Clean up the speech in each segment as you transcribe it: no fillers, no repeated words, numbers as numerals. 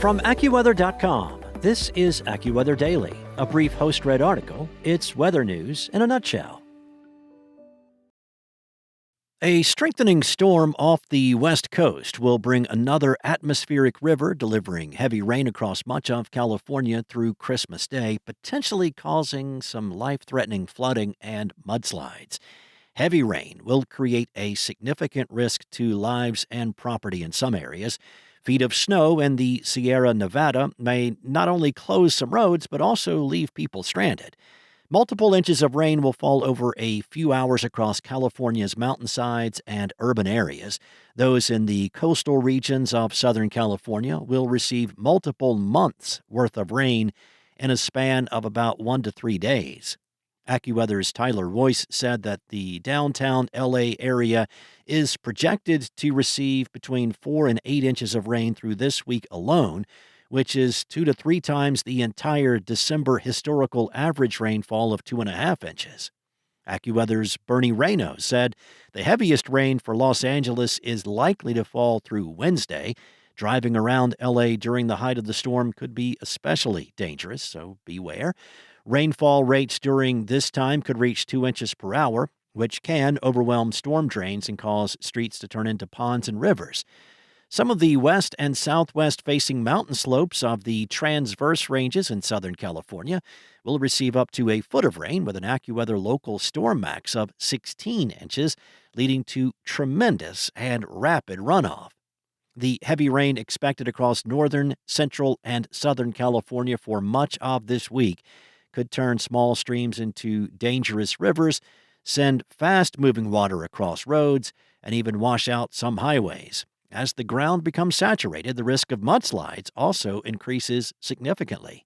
From AccuWeather.com, this is AccuWeather Daily, a brief host-read article. It's weather news in a nutshell. A strengthening storm off the west coast will bring another atmospheric river, delivering heavy rain across much of California through Christmas Day, potentially causing some life-threatening flooding and mudslides. Heavy rain will create a significant risk to lives and property in some areas. Feet of snow in the Sierra Nevada may not only close some roads, but also leave people stranded. Multiple inches of rain will fall over a few hours across California's mountainsides and urban areas. Those in the coastal regions of Southern California will receive multiple months' worth of rain in a span of about 1 to 3 days. AccuWeather's Tyler Royce said that the downtown LA area is projected to receive between 4 and 8 inches of rain through this week alone, which is 2 to 3 times the entire December historical average rainfall of 2.5 inches. AccuWeather's Bernie Rayno said the heaviest rain for Los Angeles is likely to fall through Wednesday. Driving around LA during the height of the storm could be especially dangerous, so beware. Rainfall rates during this time could reach 2 inches per hour, which can overwhelm storm drains and cause streets to turn into ponds and rivers. Some of the west and southwest-facing mountain slopes of the transverse ranges in Southern California will receive up to a foot of rain with an AccuWeather local storm max of 16 inches, leading to tremendous and rapid runoff. The heavy rain expected across northern, central, and southern California for much of this week could turn small streams into dangerous rivers, send fast-moving water across roads, and even wash out some highways. As the ground becomes saturated, the risk of mudslides also increases significantly.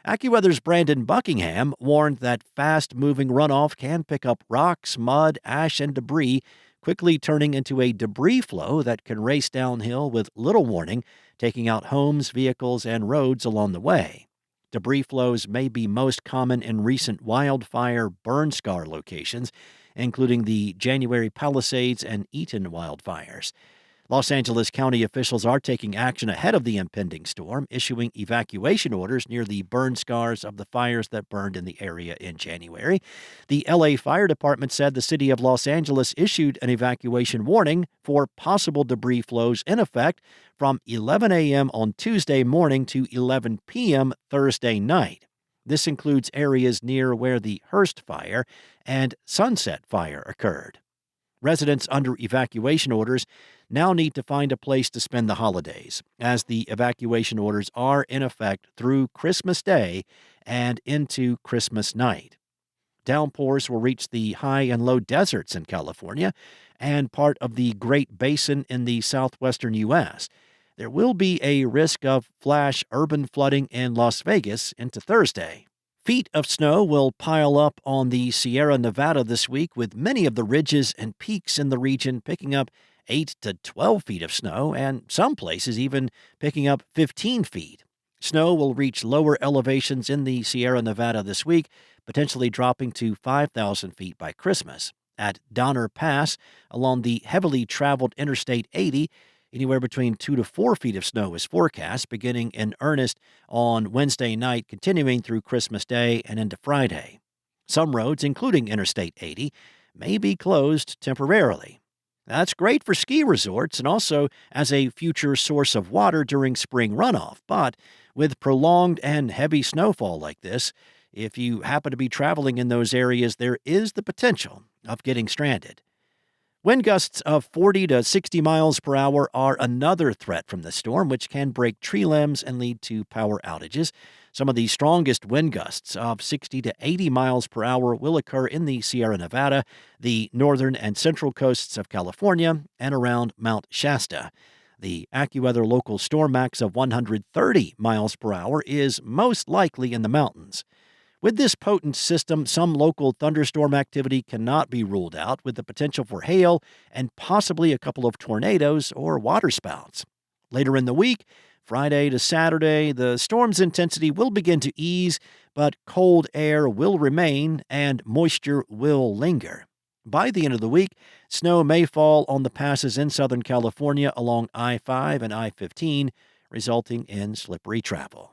AccuWeather's Brandon Buckingham warned that fast-moving runoff can pick up rocks, mud, ash, and debris, quickly turning into a debris flow that can race downhill with little warning, taking out homes, vehicles, and roads along the way. Debris flows may be most common in recent wildfire burn scar locations, including the January Palisades and Eaton wildfires. Los Angeles County officials are taking action ahead of the impending storm, issuing evacuation orders near the burn scars of the fires that burned in the area in January. The LA Fire Department said the city of Los Angeles issued an evacuation warning for possible debris flows in effect from 11 a.m. on Tuesday morning to 11 p.m. Thursday night. This includes areas near where the Hearst Fire and Sunset Fire occurred. Residents under evacuation orders now need to find a place to spend the holidays, as the evacuation orders are in effect through Christmas Day and into Christmas night. Downpours will reach the high and low deserts in California and part of the Great Basin in the southwestern U.S. There will be a risk of flash urban flooding in Las Vegas into Thursday. Feet of snow will pile up on the Sierra Nevada this week, with many of the ridges and peaks in the region picking up 8 to 12 feet of snow, and some places even picking up 15 feet. Snow will reach lower elevations in the Sierra Nevada this week, potentially dropping to 5,000 feet by Christmas. At Donner Pass, along the heavily traveled Interstate 80, anywhere between 2 to 4 feet of snow is forecast, beginning in earnest on Wednesday night, continuing through Christmas Day and into Friday. Some roads, including Interstate 80, may be closed temporarily. That's great for ski resorts and also as a future source of water during spring runoff. But with prolonged and heavy snowfall like this, if you happen to be traveling in those areas, there is the potential of getting stranded. Wind gusts of 40 to 60 miles per hour are another threat from the storm, which can break tree limbs and lead to power outages. Some of the strongest wind gusts of 60 to 80 miles per hour will occur in the Sierra Nevada, the northern and central coasts of California, and around Mount Shasta. The AccuWeather local storm max of 130 miles per hour is most likely in the mountains. With this potent system, some local thunderstorm activity cannot be ruled out, with the potential for hail and possibly a couple of tornadoes or waterspouts. Later in the week, Friday to Saturday, the storm's intensity will begin to ease, but cold air will remain and moisture will linger. By the end of the week, snow may fall on the passes in Southern California along I-5 and I-15, resulting in slippery travel.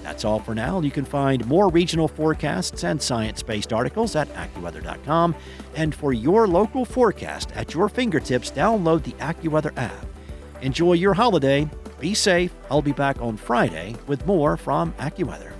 That's all for now. You can find more regional forecasts and science-based articles at AccuWeather.com. And for your local forecast at your fingertips, download the AccuWeather app. Enjoy your holiday. Be safe. I'll be back on Friday with more from AccuWeather.